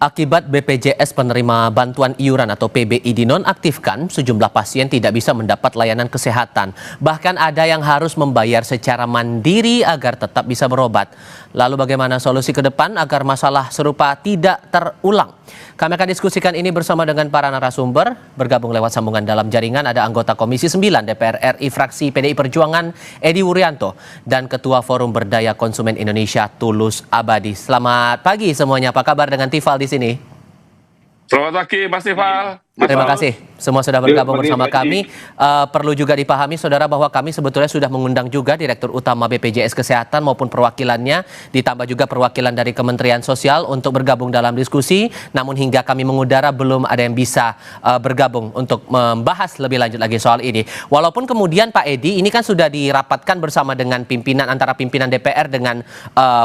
Akibat BPJS penerima bantuan iuran atau PBI dinonaktifkan, sejumlah pasien tidak bisa mendapat layanan kesehatan. Bahkan ada yang harus membayar secara mandiri agar tetap bisa berobat. Lalu bagaimana solusi ke depan agar masalah serupa tidak terulang? Kami akan diskusikan ini bersama dengan para narasumber. Bergabung lewat sambungan dalam jaringan ada anggota Komisi 9 DPR RI fraksi PDI Perjuangan Edi Wuryanto dan Ketua Forum Berdaya Konsumen Indonesia Tulus Abadi. Selamat pagi semuanya. Apa kabar dengan Tifal di sini? Selamat pagi Mas Tifal. Terima kasih semua sudah bergabung bersama kami. Perlu juga dipahami saudara bahwa kami sebetulnya sudah mengundang juga Direktur Utama BPJS Kesehatan maupun perwakilannya, ditambah juga perwakilan dari Kementerian Sosial untuk bergabung dalam diskusi. Namun hingga kami mengudara belum ada yang bisa bergabung untuk membahas lebih lanjut lagi soal ini. Walaupun kemudian Pak Edi ini kan sudah dirapatkan bersama dengan pimpinan antara pimpinan DPR dengan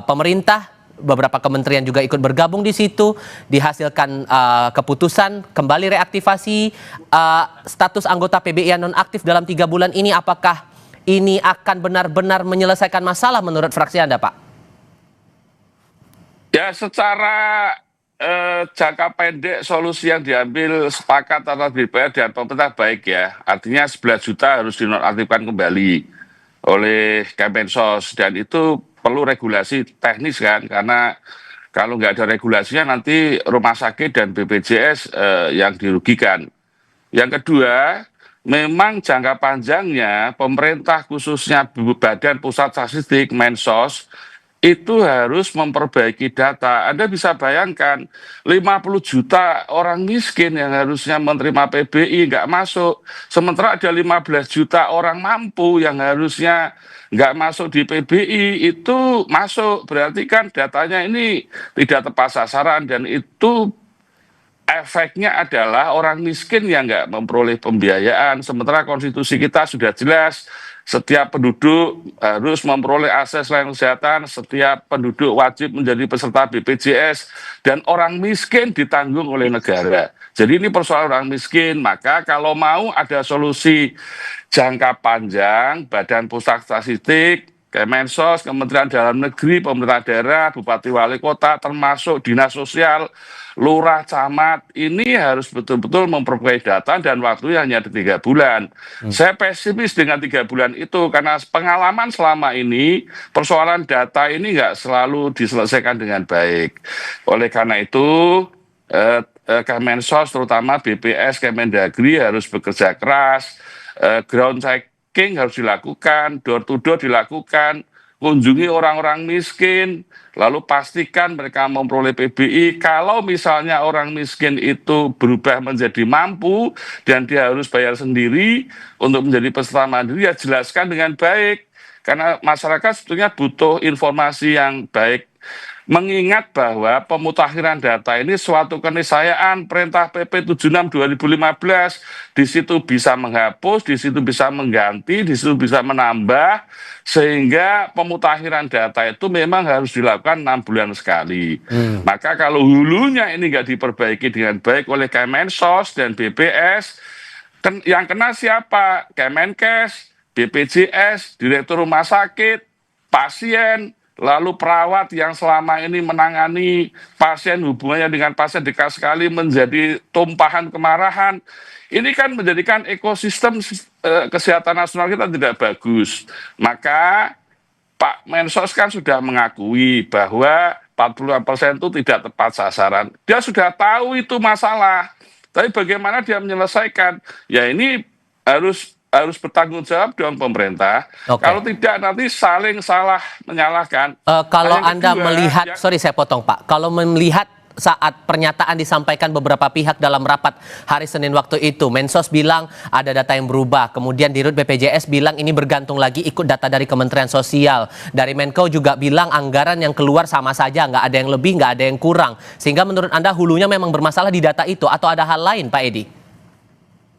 pemerintah. Beberapa kementerian juga ikut bergabung di situ, dihasilkan keputusan kembali reaktivasi status anggota PBI yang nonaktif dalam 3 bulan ini. Apakah ini akan benar-benar menyelesaikan masalah menurut fraksi Anda, Pak? Ya, secara jangka pendek solusi yang diambil sepakat antara DPR dan pemerintah baik ya. Artinya 11 juta harus dinonaktifkan kembali oleh Kemensos, dan itu perlu regulasi teknis kan, karena kalau nggak ada regulasinya nanti rumah sakit dan BPJS yang dirugikan. Yang kedua, memang jangka panjangnya pemerintah khususnya Badan Pusat Statistik Mensos itu harus memperbaiki data. Anda bisa bayangkan 50 juta orang miskin yang harusnya menerima PBI nggak masuk. Sementara ada 15 juta orang mampu yang harusnya nggak masuk di PBI itu masuk. Berarti kan datanya ini tidak tepat sasaran, dan itu efeknya adalah orang miskin yang nggak memperoleh pembiayaan. Sementara konstitusi kita sudah jelas, setiap penduduk harus memperoleh akses layanan kesehatan, setiap penduduk wajib menjadi peserta BPJS, dan orang miskin ditanggung oleh negara. Jadi ini persoalan orang miskin. Maka kalau mau ada solusi jangka panjang, Badan Pusat Statistik, Kemensos, Kementerian Dalam Negeri, pemerintah daerah, bupati wali kota, termasuk dinas sosial, lurah, camat, ini harus betul-betul memperbaiki data, dan waktunya hanya 3 bulan. Saya pesimis dengan 3 bulan itu, karena pengalaman selama ini, persoalan data ini nggak selalu diselesaikan dengan baik. Oleh karena itu, Kemensos, terutama BPS, Kemendagri harus bekerja keras, ground checking harus dilakukan, door to door dilakukan, kunjungi orang-orang miskin, lalu pastikan mereka memperoleh PBI. Kalau misalnya orang miskin itu berubah menjadi mampu dan dia harus bayar sendiri untuk menjadi peserta mandiri, ya jelaskan dengan baik. Karena masyarakat sebetulnya butuh informasi yang baik. Mengingat bahwa pemutakhiran data ini suatu keniscayaan, perintah PP 76 2015, di situ bisa menghapus, di situ bisa mengganti, di situ bisa menambah, sehingga pemutakhiran data itu memang harus dilakukan 6 bulan sekali. Maka kalau hulunya ini nggak diperbaiki dengan baik oleh Kemensos dan BPS, yang kena siapa? Kemenkes, BPJS, Direktur Rumah Sakit, pasien, lalu perawat yang selama ini menangani pasien, hubungannya dengan pasien dekat sekali, menjadi tumpahan kemarahan. Ini kan menjadikan ekosistem kesehatan nasional kita tidak bagus. Maka Pak Mensos kan sudah mengakui bahwa 40% itu tidak tepat sasaran. Dia sudah tahu itu masalah. Tapi bagaimana dia menyelesaikan? Ya ini harus bertanggung jawab dong pemerintah. Kalau tidak nanti saling salah menyalahkan. Kalau Anda melihat, sorry saya potong Pak, kalau melihat saat pernyataan disampaikan beberapa pihak dalam rapat hari Senin waktu itu, Mensos bilang ada data yang berubah, kemudian Dirut BPJS bilang ini bergantung lagi ikut data dari Kementerian Sosial, dari Menko juga bilang anggaran yang keluar sama saja, nggak ada yang lebih, nggak ada yang kurang, sehingga menurut Anda hulunya memang bermasalah di data itu atau ada hal lain Pak Edi?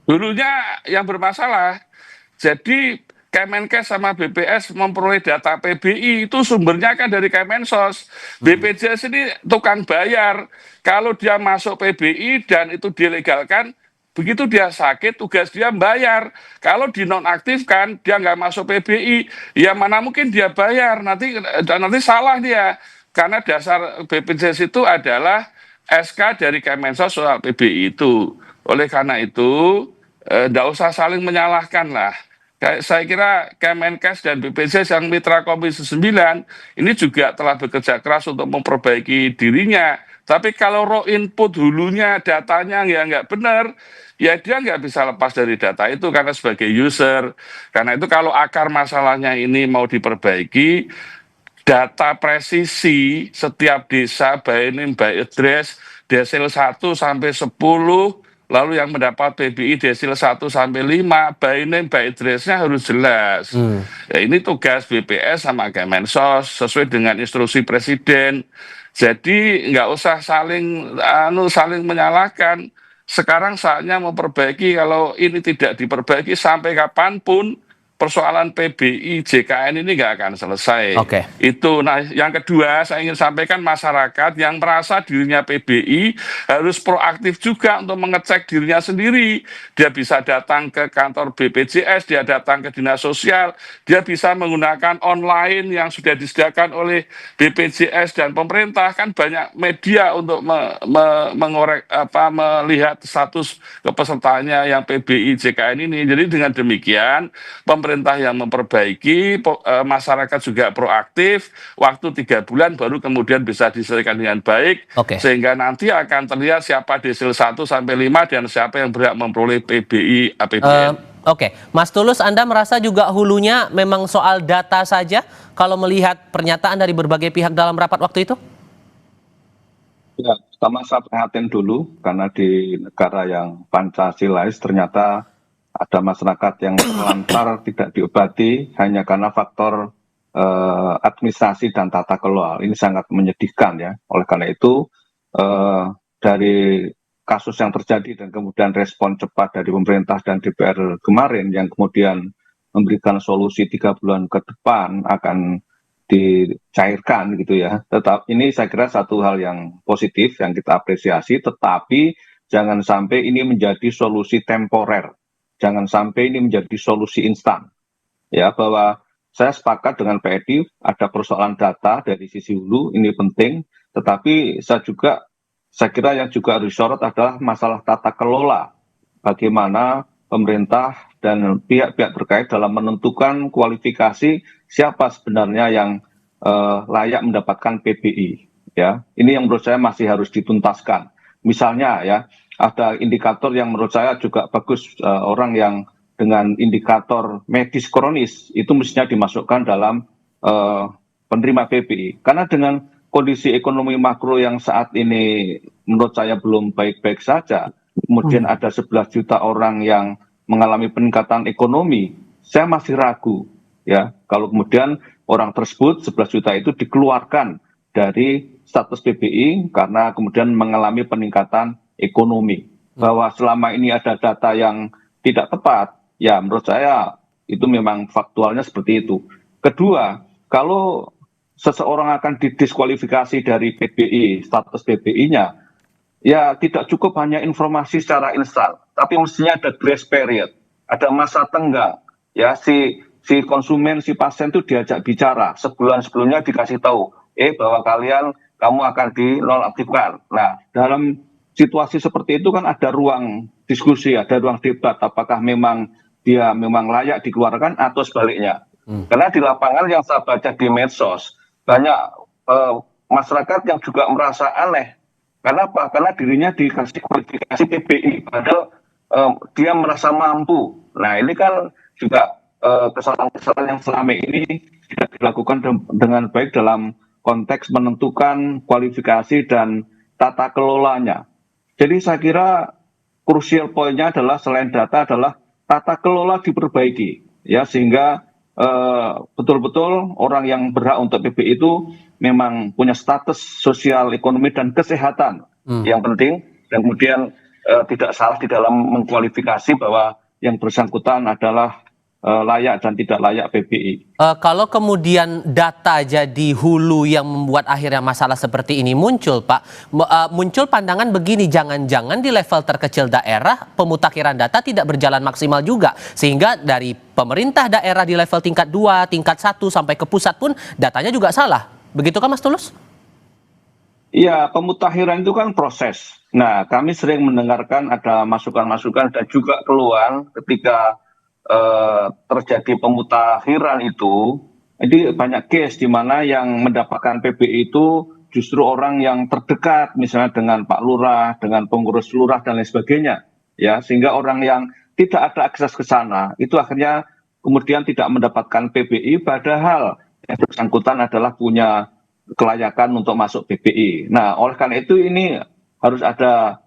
Hulunya yang bermasalah. Jadi Kemenkes sama BPS memperoleh data PBI itu sumbernya kan dari Kemensos. BPJS ini tukang bayar. Kalau dia masuk PBI dan itu dilegalkan, begitu dia sakit tugas dia bayar. Kalau dinonaktifkan dia nggak masuk PBI, ya mana mungkin dia bayar, nanti salah dia. Karena dasar BPJS itu adalah SK dari Kemensos soal PBI itu. Oleh karena itu, nggak usah saling menyalahkan lah. Saya kira Kemenkes dan BPJS yang mitra Komisi 9 ini juga telah bekerja keras untuk memperbaiki dirinya. Tapi kalau raw input hulunya datanya ya nggak benar, ya dia nggak bisa lepas dari data itu karena sebagai user. Karena itu kalau akar masalahnya ini mau diperbaiki, data presisi setiap desa by name by address desil 1 sampai 10, lalu yang mendapat PBI desil 1 sampai 5 by name by address-nya harus jelas. Ya, ini tugas BPS sama Kemensos sesuai dengan instruksi presiden. Jadi nggak usah saling menyalahkan. Sekarang saatnya memperbaiki. Kalau ini tidak diperbaiki sampai kapanpun persoalan PBI JKN ini nggak akan selesai. Oke. Itu. Nah, yang kedua saya ingin sampaikan masyarakat yang merasa dirinya PBI harus proaktif juga untuk mengecek dirinya sendiri. Dia bisa datang ke kantor BPJS, dia datang ke dinas sosial, dia bisa menggunakan online yang sudah disediakan oleh BPJS dan pemerintah. Kan banyak media untuk melihat status kepesertaannya yang PBI JKN ini. Jadi dengan demikian pemerintah yang memperbaiki, masyarakat juga proaktif, waktu 3 bulan baru kemudian bisa diselesaikan dengan baik, sehingga nanti akan terlihat siapa desil 1 sampai 5 dan siapa yang berhak memperoleh PBI APBN. Oke, Mas Tulus, Anda merasa juga hulunya memang soal data saja kalau melihat pernyataan dari berbagai pihak dalam rapat waktu itu? Ya, pertama saya prihatin dulu karena di negara yang Pancasilais ternyata ada masyarakat yang terlantar tidak diobati hanya karena faktor administrasi dan tata kelola. Ini sangat menyedihkan ya. Oleh karena itu dari kasus yang terjadi dan kemudian respon cepat dari pemerintah dan DPR kemarin yang kemudian memberikan solusi 3 bulan ke depan akan dicairkan gitu ya. Tetap ini saya kira satu hal yang positif yang kita apresiasi, tetapi jangan sampai ini menjadi solusi temporer. Jangan sampai ini menjadi solusi instan. Ya, bahwa saya sepakat dengan Pak Edi, ada persoalan data dari sisi hulu, ini penting, tetapi saya kira yang juga harus disorot adalah masalah tata kelola. Bagaimana pemerintah dan pihak-pihak terkait dalam menentukan kualifikasi siapa sebenarnya yang layak mendapatkan PBI. Ya, ini yang menurut saya masih harus dituntaskan. Misalnya ya, ada indikator yang menurut saya juga bagus, orang yang dengan indikator medis kronis itu mestinya dimasukkan dalam penerima PBI. Karena dengan kondisi ekonomi makro yang saat ini menurut saya belum baik-baik saja, kemudian ada 11 juta orang yang mengalami peningkatan ekonomi, saya masih ragu ya kalau kemudian orang tersebut 11 juta itu dikeluarkan dari status PBI karena kemudian mengalami peningkatan ekonomi. Bahwa selama ini ada data yang tidak tepat, ya menurut saya itu memang faktualnya seperti itu. Kedua, kalau seseorang akan didiskualifikasi dari PBI, status PBI-nya, ya tidak cukup hanya informasi secara instan, tapi mestinya ada grace period, ada masa tenggang. Ya, si konsumen, si pasien itu diajak bicara, sebulan sebelumnya dikasih tahu, bahwa kamu akan dinonaktifkan. Nah, dalam situasi seperti itu kan ada ruang diskusi, ada ruang debat, apakah memang dia memang layak dikeluarkan atau sebaliknya. Karena di lapangan yang saya baca di medsos, banyak masyarakat yang juga merasa aneh. Karena apa? Karena dirinya dikasih kualifikasi PBI, padahal dia merasa mampu. Nah, ini kan juga kesalahan-kesalahan yang selama ini tidak dilakukan dengan baik dalam konteks menentukan kualifikasi dan tata kelolanya. Jadi saya kira krusial poinnya adalah selain data adalah tata kelola diperbaiki, ya sehingga betul-betul orang yang berhak untuk PBI itu memang punya status sosial, ekonomi dan kesehatan yang penting, dan kemudian tidak salah di dalam mengkualifikasi bahwa yang bersangkutan adalah layak dan tidak layak PBI. Kalau kemudian data jadi hulu yang membuat akhirnya masalah seperti ini muncul, Pak, muncul pandangan begini, jangan-jangan di level terkecil daerah pemutakhiran data tidak berjalan maksimal juga, sehingga dari pemerintah daerah di level tingkat 2, tingkat 1 sampai ke pusat pun datanya juga salah. Begitu kan Mas Tulus? Iya, pemutakhiran itu kan proses. Nah, kami sering mendengarkan ada masukan-masukan dan juga keluhan ketika terjadi pemutakhiran itu. Jadi banyak case di mana yang mendapatkan PBI itu justru orang yang terdekat, misalnya dengan Pak Lurah, dengan pengurus lurah dan lain sebagainya. Ya, sehingga orang yang tidak ada akses ke sana itu akhirnya kemudian tidak mendapatkan PBI, padahal yang bersangkutan adalah punya kelayakan untuk masuk PBI. Nah, oleh karena itu ini harus ada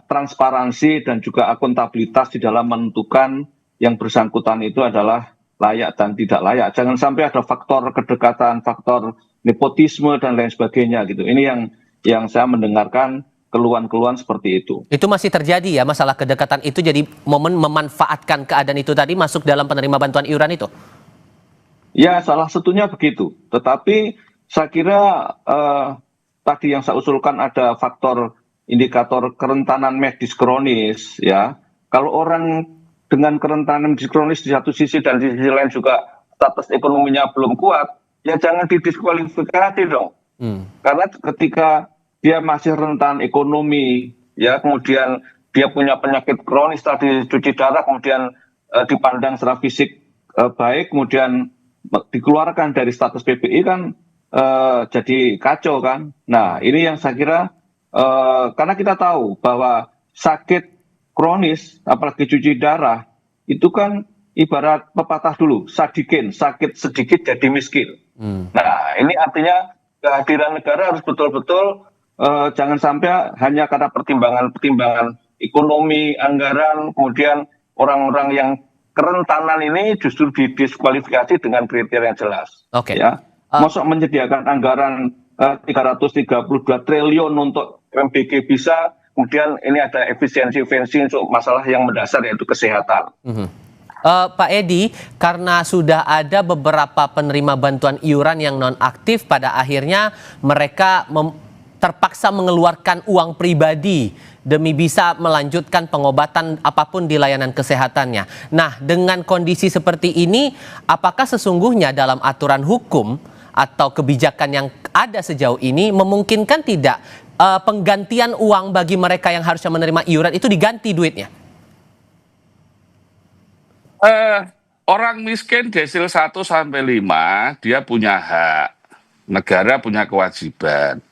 transparansi dan juga akuntabilitas di dalam menentukan yang bersangkutan itu adalah layak dan tidak layak. Jangan sampai ada faktor kedekatan, faktor nepotisme dan lain sebagainya gitu. Ini yang saya mendengarkan keluhan-keluhan seperti itu. Itu masih terjadi ya, masalah kedekatan itu jadi momen memanfaatkan keadaan itu tadi masuk dalam penerima bantuan iuran itu? Ya, salah satunya begitu. Tetapi saya kira tadi yang saya usulkan ada faktor indikator kerentanan medis kronis ya. Kalau orang dengan kerentanan medis kronis di satu sisi dan di sisi lain juga status ekonominya belum kuat, ya jangan didiskualifikasi dong. Karena ketika dia masih rentan ekonomi, ya kemudian dia punya penyakit kronis tadi cuci darah, kemudian dipandang secara fisik baik, kemudian dikeluarkan dari status PBI kan jadi kacau kan. Nah, ini yang saya kira karena kita tahu bahwa sakit kronis, apalagi cuci darah, itu kan ibarat pepatah dulu, sadikin, sakit sedikit jadi miskin. Nah, ini artinya kehadiran negara harus betul-betul jangan sampai hanya karena pertimbangan-pertimbangan ekonomi, anggaran, kemudian orang-orang yang kerentanan ini justru didiskualifikasi dengan kriteria yang jelas. Oke. Ya, masuk menyediakan anggaran 332 triliun untuk MBG bisa, kemudian ini ada efisiensi untuk masalah yang mendasar yaitu kesehatan. Pak Edi, karena sudah ada beberapa penerima bantuan iuran yang nonaktif, pada akhirnya mereka terpaksa mengeluarkan uang pribadi demi bisa melanjutkan pengobatan apapun di layanan kesehatannya. Nah, dengan kondisi seperti ini, apakah sesungguhnya dalam aturan hukum atau kebijakan yang ada sejauh ini memungkinkan tidak penggantian uang bagi mereka yang harusnya menerima iuran itu diganti duitnya? Orang miskin desil 1-5 dia punya hak, negara punya kewajiban.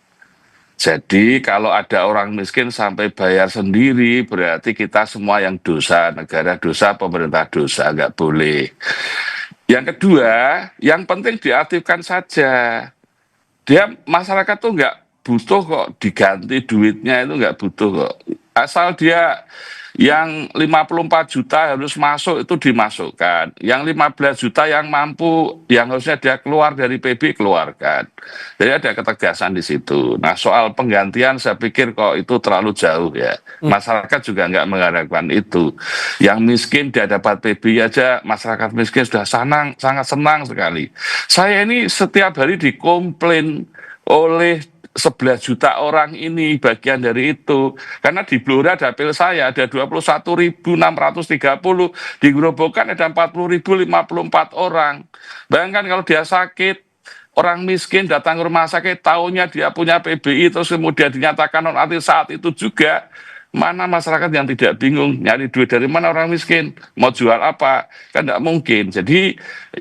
Jadi kalau ada orang miskin sampai bayar sendiri, berarti kita semua yang dosa, negara dosa, pemerintah dosa, nggak boleh. Yang kedua, yang penting diaktifkan saja. Dia masyarakat tuh nggak butuh kok diganti duitnya, itu nggak butuh kok. Asal dia yang 54 juta harus masuk itu dimasukkan. Yang 15 juta yang mampu, yang harusnya dia keluar dari PB keluarkan. Jadi ada ketegasan di situ. Nah, soal penggantian saya pikir kok itu terlalu jauh ya. Masyarakat juga nggak mengharapkan itu. Yang miskin dia dapat PB aja, masyarakat miskin sudah sangat senang sekali. Saya ini setiap hari dikomplain oleh 11 juta orang ini, bagian dari itu. Karena di Blora dapil saya ada 21.630, di Grobogan ada 40.054 orang. Bayangkan kalau dia sakit, orang miskin datang ke rumah sakit, tahunya dia punya PBI, terus kemudian dinyatakan nonaktif saat itu juga. Mana masyarakat yang tidak bingung, nyari duit dari mana orang miskin, mau jual apa, kan tidak mungkin. Jadi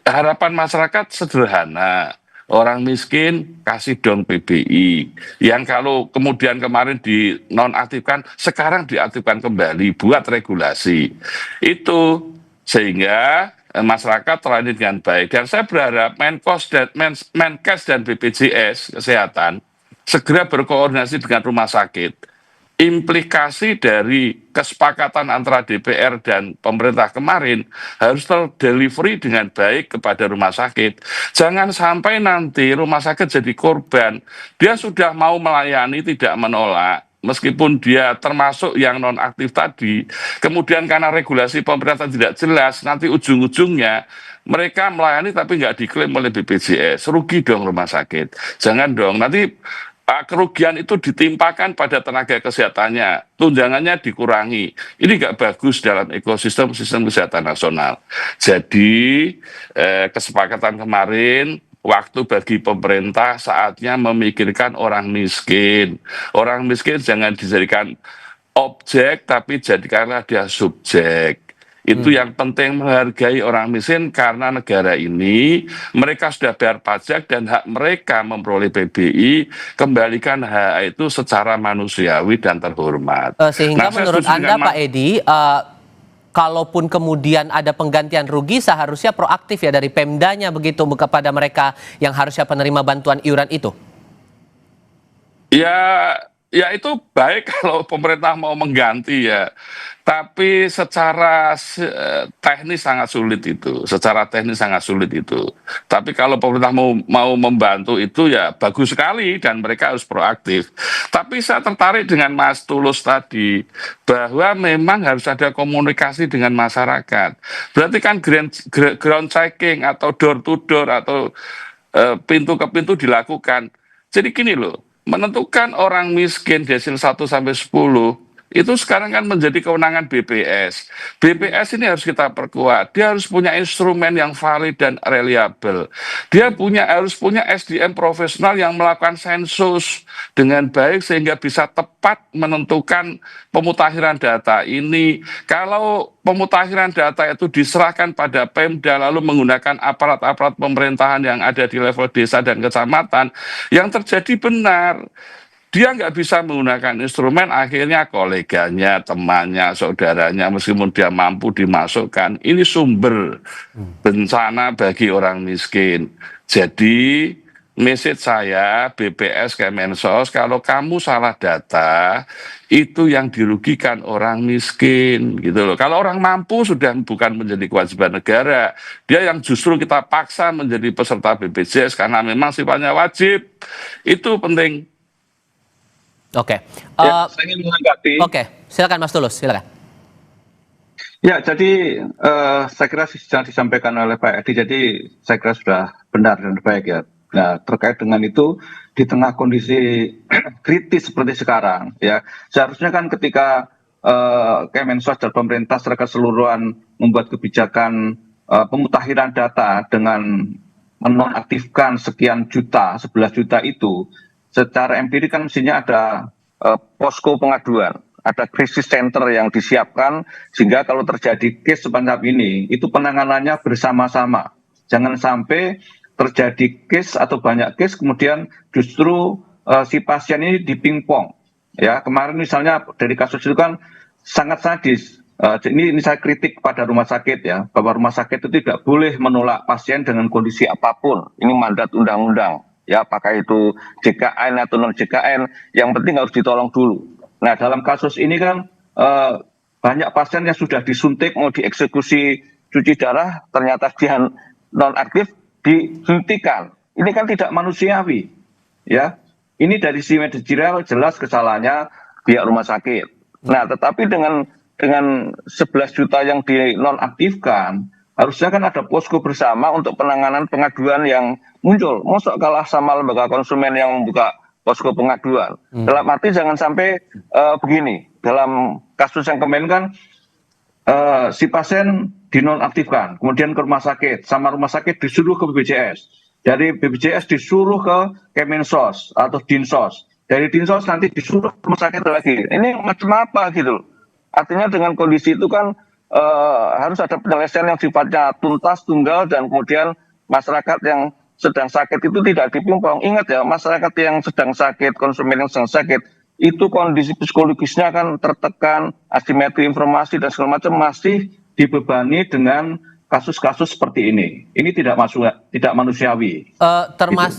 harapan masyarakat sederhana. Orang miskin kasih dong PBI. Yang kalau kemudian kemarin dinonaktifkan, sekarang diaktifkan kembali, buat regulasi. Itu sehingga masyarakat terlayani dengan baik. Dan saya berharap Menkes dan BPJS Kesehatan segera berkoordinasi dengan rumah sakit. Implikasi dari kesepakatan antara DPR dan pemerintah kemarin harus terdelivery dengan baik kepada rumah sakit. Jangan sampai nanti rumah sakit jadi korban. Dia sudah mau melayani, tidak menolak. Meskipun dia termasuk yang nonaktif tadi, kemudian karena regulasi pemerintah tidak jelas, nanti ujung-ujungnya mereka melayani tapi nggak diklaim oleh BPJS. Rugi dong rumah sakit. Jangan dong, nanti kerugian itu ditimpakan pada tenaga kesehatannya, tunjangannya dikurangi. Ini nggak bagus dalam ekosistem sistem kesehatan nasional. Jadi kesepakatan kemarin waktu bagi pemerintah saatnya memikirkan orang miskin. Orang miskin jangan dijadikan objek, tapi jadikanlah dia subjek. Itu yang penting, menghargai orang miskin, karena negara ini mereka sudah bayar pajak dan hak mereka memperoleh PBI, kembalikan hak itu secara manusiawi dan terhormat. Sehingga Saya menurut setuju Anda dengan Pak Edi, kalaupun kemudian ada penggantian rugi, seharusnya proaktif ya dari Pemdanya begitu kepada mereka yang harusnya penerima bantuan iuran itu? Ya, ya itu baik kalau pemerintah mau mengganti ya. Tapi secara teknis sangat sulit itu. Secara teknis sangat sulit itu. Tapi kalau pemerintah mau membantu itu ya bagus sekali dan mereka harus proaktif. Tapi saya tertarik dengan Mas Tulus tadi bahwa memang harus ada komunikasi dengan masyarakat. Berarti kan ground checking atau door to door atau pintu ke pintu dilakukan. Jadi gini loh, menentukan orang miskin desil 1 sampai 10 itu sekarang kan menjadi kewenangan BPS. BPS ini harus kita perkuat. Dia harus punya instrumen yang valid dan reliable. Dia harus punya SDM profesional yang melakukan sensus dengan baik sehingga bisa tepat menentukan pemutakhiran data ini. Kalau pemutakhiran data itu diserahkan pada Pemda lalu menggunakan aparat-aparat pemerintahan yang ada di level desa dan kecamatan, yang terjadi benar. Dia nggak bisa menggunakan instrumen, akhirnya koleganya, temannya, saudaranya, meskipun dia mampu dimasukkan. Ini sumber bencana bagi orang miskin. Jadi, message saya, BPS, Kemensos, kalau kamu salah data, itu yang dirugikan orang miskin, gitu loh. Kalau orang mampu sudah bukan menjadi kewajiban negara. Dia yang justru kita paksa menjadi peserta BPJS karena memang sifatnya wajib. Itu penting. Oke. Saya ingin menanggapi. Oke, silakan Mas Tulus, silakan. Ya, jadi saya kira yang disampaikan oleh Pak Edi, jadi saya kira sudah benar dan baik ya. Nah, terkait dengan itu, di tengah kondisi kritis seperti sekarang, ya seharusnya kan ketika Kemensos dan pemerintah secara keseluruhan membuat kebijakan pemutakhiran data dengan menonaktifkan sekian juta, 11 juta itu, secara empirik kan mestinya ada posko pengaduan, ada krisis center yang disiapkan sehingga kalau terjadi case semacam ini itu penanganannya bersama-sama. Jangan sampai terjadi case atau banyak case kemudian justru si pasien ini dipingpong. Ya, kemarin misalnya dari kasus itu kan sangat sadis. Ini saya kritik kepada rumah sakit ya, bahwa rumah sakit itu tidak boleh menolak pasien dengan kondisi apapun. Ini mandat undang-undang. Ya, apakah itu JKN atau non JKN, yang penting harus ditolong dulu. Nah, dalam kasus ini kan banyak pasien yang sudah disuntik mau dieksekusi cuci darah, ternyata dia non aktif dihentikan. Ini kan tidak manusiawi, ya. Ini dari si manajerial jelas kesalahannya pihak rumah sakit. Nah, tetapi dengan 11 juta yang dinonaktifkan, harusnya kan ada posko bersama untuk penanganan pengaduan yang muncul. Mosok kalah sama lembaga konsumen yang membuka posko pengaduan. Dalam arti jangan sampai begini. Dalam kasus yang kemarin kan si pasien dinonaktifkan, kemudian ke rumah sakit, sama rumah sakit disuruh ke BPJS. Dari BPJS disuruh ke Kemensos atau Dinsos. Dari Dinsos nanti disuruh ke rumah sakit lagi. Ini macam apa gitu. Artinya dengan kondisi itu kan harus ada penyelesaian yang sifatnya tuntas, tunggal, dan kemudian masyarakat yang sedang sakit itu tidak dipingpong. Ingat ya, masyarakat yang sedang sakit, konsumen yang sedang sakit, itu kondisi psikologisnya kan tertekan, asimetri informasi dan segala macam, masih dibebani dengan kasus-kasus seperti ini. Ini tidak manusiawi. Gitu.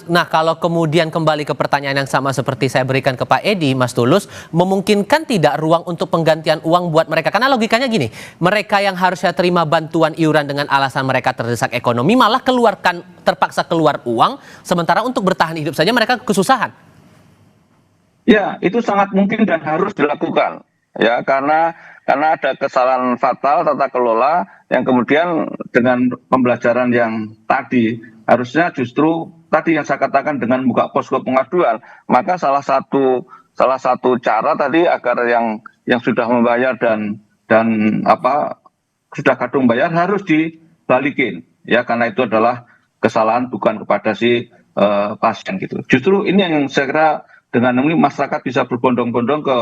Nah, kalau kemudian kembali ke pertanyaan yang sama seperti saya berikan ke Pak Edi, Mas Tulus, memungkinkan tidak ruang untuk penggantian uang buat mereka? Karena logikanya gini, mereka yang harusnya terima bantuan iuran dengan alasan mereka terdesak ekonomi, malah terpaksa keluar uang, sementara untuk bertahan hidup saja mereka kesusahan. Ya, itu sangat mungkin dan harus dilakukan. Ya, karena ada kesalahan fatal tata kelola yang kemudian dengan pembelajaran yang tadi harusnya justru tadi yang saya katakan dengan buka posko pengaduan, maka salah satu cara tadi agar yang sudah membayar dan sudah kadung bayar harus dibalikin ya, karena itu adalah kesalahan bukan kepada si pasien gitu. Justru ini yang saya kira dengan ini masyarakat bisa berbondong-bondong ke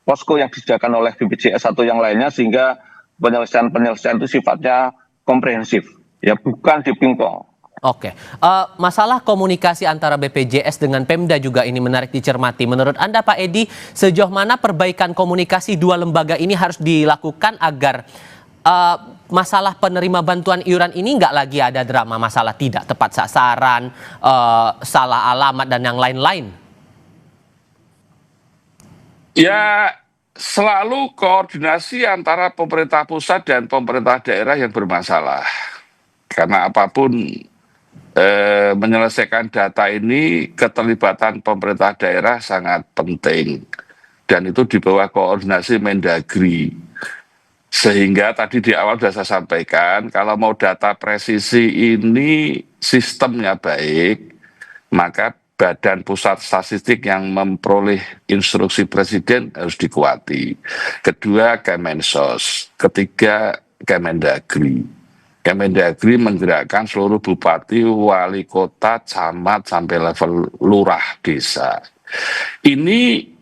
posko yang disediakan oleh BPJS atau yang lainnya sehingga penyelesaian itu sifatnya komprehensif, ya bukan di pingpong. Oke, masalah komunikasi antara BPJS dengan Pemda juga ini menarik dicermati. Menurut Anda Pak Edi, sejauh mana perbaikan komunikasi dua lembaga ini harus dilakukan agar masalah penerima bantuan iuran ini nggak lagi ada drama masalah tidak tepat sasaran, salah alamat dan yang lain-lain? Ya, selalu koordinasi antara pemerintah pusat dan pemerintah daerah yang bermasalah. Karena apapun menyelesaikan data ini, keterlibatan pemerintah daerah sangat penting. Dan itu di bawah koordinasi Mendagri. Sehingga tadi di awal sudah saya sampaikan, kalau mau data presisi ini sistemnya baik, maka Badan Pusat Statistik yang memperoleh instruksi Presiden harus dikuati. Kedua, Kemensos. Ketiga, Kemendagri. Kemendagri menggerakkan seluruh bupati, wali kota, camat, sampai level lurah desa. Ini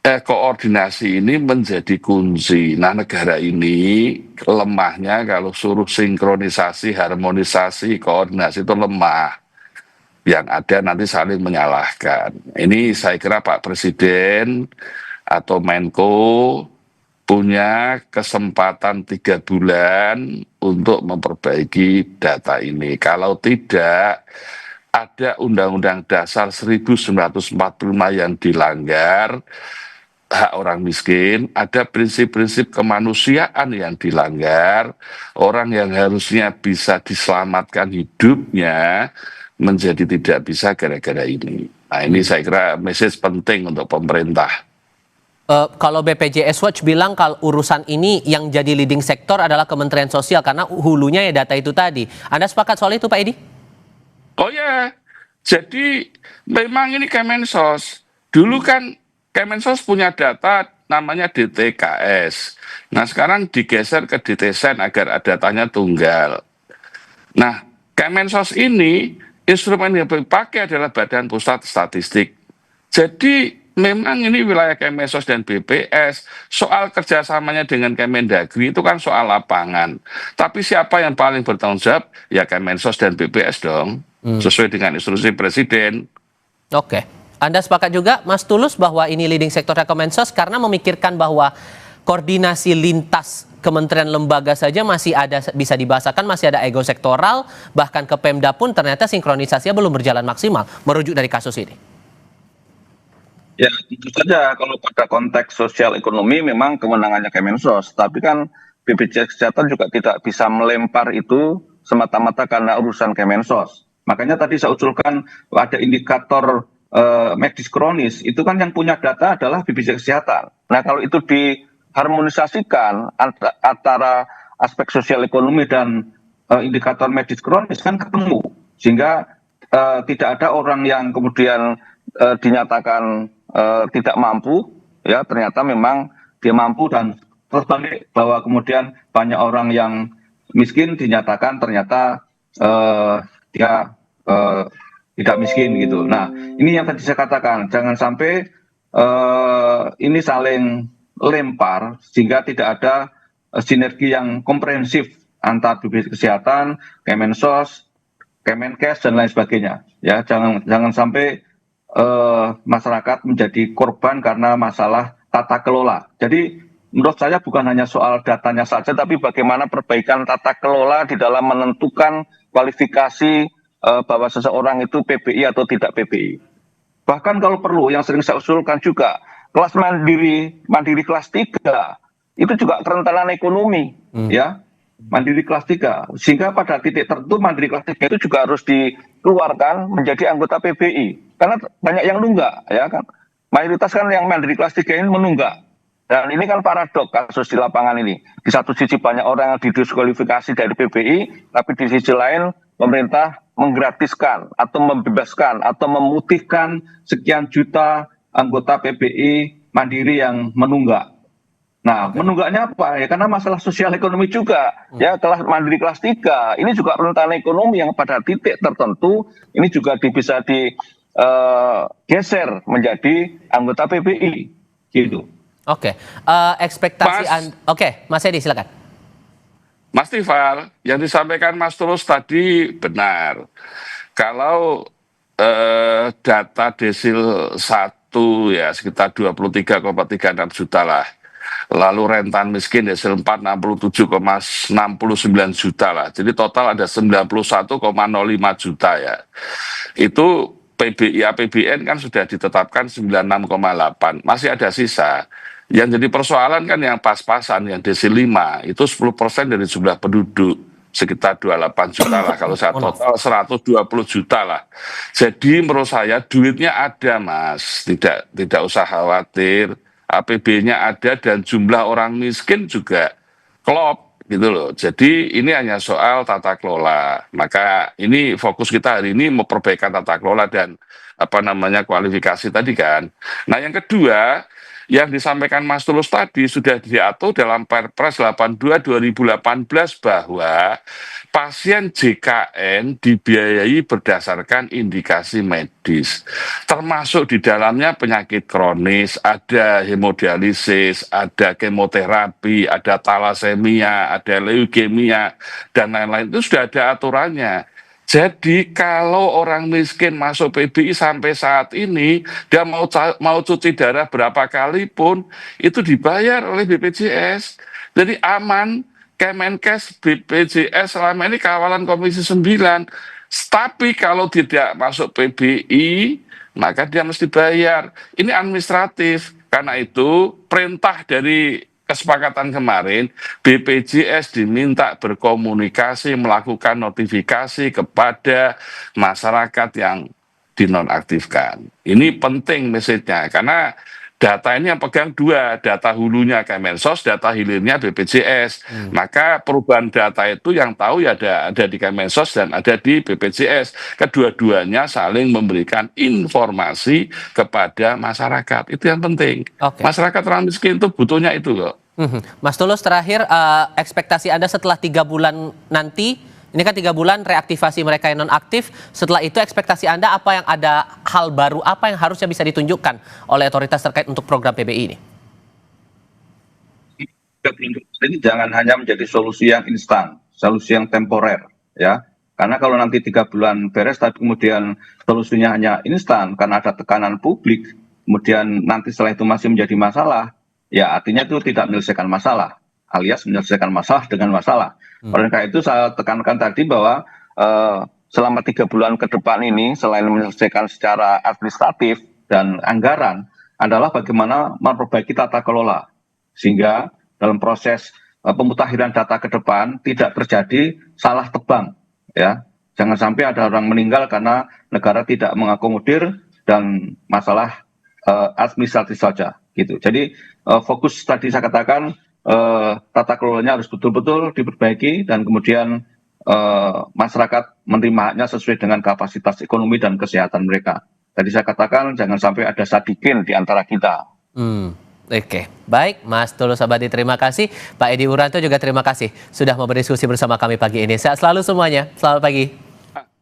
koordinasi ini menjadi kunci. Nah, negara ini lemahnya kalau suruh sinkronisasi, harmonisasi, koordinasi itu lemah. Yang ada nanti saling menyalahkan. Ini saya kira Pak Presiden atau Menko punya kesempatan 3 bulan untuk memperbaiki data ini. Kalau tidak, ada Undang-Undang Dasar 1945 yang dilanggar, hak orang miskin, ada prinsip-prinsip kemanusiaan yang dilanggar, orang yang harusnya bisa diselamatkan hidupnya menjadi tidak bisa gara-gara ini. Nah, ini saya kira message penting untuk pemerintah. Kalau BPJS Watch bilang kalau urusan ini yang jadi leading sektor adalah Kementerian Sosial karena hulunya ya data itu tadi. Anda sepakat soal itu Pak Edi? Oh ya, jadi memang ini Kemensos. Dulu kan Kemensos punya data namanya DTKS. Nah, sekarang digeser ke DTSEN agar datanya tunggal. Nah, Kemensos ini instrumen yang dipakai adalah Badan Pusat Statistik. Jadi memang ini wilayah Kemensos dan BPS. Soal kerjasamanya dengan Kemendagri itu kan soal lapangan. Tapi siapa yang paling bertanggung jawab? Ya Kemensos dan BPS dong. Sesuai dengan instruksi Presiden. Oke. Anda sepakat juga Mas Tulus bahwa ini leading sektornya Kemensos karena memikirkan bahwa koordinasi lintas kementerian lembaga saja masih ada, bisa dibahasakan masih ada ego sektoral, bahkan ke Pemda pun ternyata sinkronisasinya belum berjalan maksimal, merujuk dari kasus ini. Ya tentu saja kalau pada konteks sosial ekonomi memang kewenangannya Kemensos, tapi kan BPJS Kesehatan juga tidak bisa melempar itu semata-mata karena urusan Kemensos. Makanya tadi saya usulkan ada indikator medis kronis, itu kan yang punya data adalah BPJS Kesehatan. Nah kalau itu diharmonisasikan antara aspek sosial ekonomi dan indikator medis kronis kan ketemu, sehingga tidak ada orang yang kemudian dinyatakan tidak mampu, ya ternyata memang dia mampu, dan terbalik bahwa kemudian banyak orang yang miskin dinyatakan ternyata dia tidak miskin gitu. Nah ini yang tadi saya katakan, jangan sampai ini saling lempar sehingga tidak ada sinergi yang komprehensif antar BPJS Kesehatan, Kemensos, Kemenkes dan lain sebagainya. Ya, jangan sampai masyarakat menjadi korban karena masalah tata kelola. Jadi menurut saya bukan hanya soal datanya saja, tapi bagaimana perbaikan tata kelola di dalam menentukan kualifikasi bahwa seseorang itu PBI atau tidak PBI. Bahkan kalau perlu, yang sering saya usulkan juga, kelas mandiri kelas 3, itu juga kerentanan ekonomi, ya, mandiri kelas 3. Sehingga pada titik tertentu mandiri kelas 3 itu juga harus dikeluarkan menjadi anggota PBI. Karena banyak yang nunggak, ya kan. Mayoritas kan yang mandiri kelas 3 ini menunggak. Dan ini kan paradok kasus di lapangan ini. Di satu sisi banyak orang yang didiskualifikasi dari PBI, tapi di sisi lain pemerintah menggratiskan atau membebaskan atau memutihkan sekian juta anggota PBI mandiri yang menunggak. Nah, menunggaknya apa? Ya karena masalah sosial ekonomi juga. Ya, kelas mandiri kelas 3. Ini juga rentan ekonomi yang pada titik tertentu ini juga bisa digeser menjadi anggota PBI. Gitu. Oke, ekspektasi Oke, Mas Edi silakan. Mas Tifal, yang disampaikan Mas Tulus tadi benar. Kalau data desil 1 ya sekitar 23,36 juta lah. Lalu rentan miskin desil 4 67,69 juta lah. Jadi total ada 91,05 juta ya. Itu PBI APBN kan sudah ditetapkan 96,8. Masih ada sisa. Yang jadi persoalan kan yang pas-pasan, yang desil 5, itu 10% dari jumlah penduduk. Sekitar 28 juta lah, kalau saya total 120 juta lah. Jadi menurut saya duitnya ada Mas, tidak usah khawatir. APB-nya ada dan jumlah orang miskin juga klop gitu loh. Jadi ini hanya soal tata kelola. Maka ini fokus kita hari ini memperbaikan tata kelola dan kualifikasi tadi kan. Nah yang kedua, yang disampaikan Mas Tulus tadi sudah diatur dalam Perpres 82 2018 bahwa pasien JKN dibiayai berdasarkan indikasi medis. Termasuk di dalamnya penyakit kronis, ada hemodialisis, ada kemoterapi, ada talasemia, ada leukemia, dan lain-lain. Itu sudah ada aturannya. Jadi kalau orang miskin masuk PBI sampai saat ini, dia mau cuci darah berapa kali pun, itu dibayar oleh BPJS. Jadi aman, Kemenkes, BPJS selama ini kawalan Komisi 9. Tapi kalau tidak masuk PBI, maka dia mesti bayar. Ini administratif. Karena itu perintah dari kesepakatan kemarin, BPJS diminta berkomunikasi, melakukan notifikasi kepada masyarakat yang dinonaktifkan. Ini penting message-nya, karena data ini yang pegang dua, data hulunya Kemensos, data hilirnya BPJS. Maka perubahan data itu yang tahu ya ada di Kemensos dan ada di BPJS. Kedua-duanya saling memberikan informasi kepada masyarakat. Itu yang penting. Masyarakat orang miskin itu butuhnya itu kok. Mas Tulus terakhir, ekspektasi Anda setelah 3 bulan nanti, ini kan 3 bulan reaktivasi mereka yang non-aktif, setelah itu ekspektasi Anda apa yang ada hal baru, apa yang harusnya bisa ditunjukkan oleh otoritas terkait untuk program PBI ini? Ini jangan hanya menjadi solusi yang instan, solusi yang temporer, ya. Karena kalau nanti 3 bulan beres, tapi kemudian solusinya hanya instan karena ada tekanan publik, kemudian nanti setelah itu masih menjadi masalah, ya artinya itu tidak menyelesaikan masalah, alias menyelesaikan masalah dengan masalah. Oleh karena itu saya tekankan tadi bahwa selama 3 bulan ke depan ini, selain menyelesaikan secara administratif dan anggaran, adalah bagaimana memperbaiki tata kelola. Sehingga dalam proses pemutakhiran data ke depan tidak terjadi salah tebang. Ya, jangan sampai ada orang meninggal karena negara tidak mengakomodir dan masalah administratif saja. Gitu. Jadi fokus tadi saya katakan tata kelolanya harus betul-betul diperbaiki dan kemudian masyarakat menerima haknya sesuai dengan kapasitas ekonomi dan kesehatan mereka. Tadi saya katakan jangan sampai ada sadikin di antara kita. Oke, baik Mas Tulus Abadi terima kasih. Pak Edi Wuranto juga terima kasih sudah mau berdiskusi bersama kami pagi ini. Sehat selalu semuanya, selamat pagi.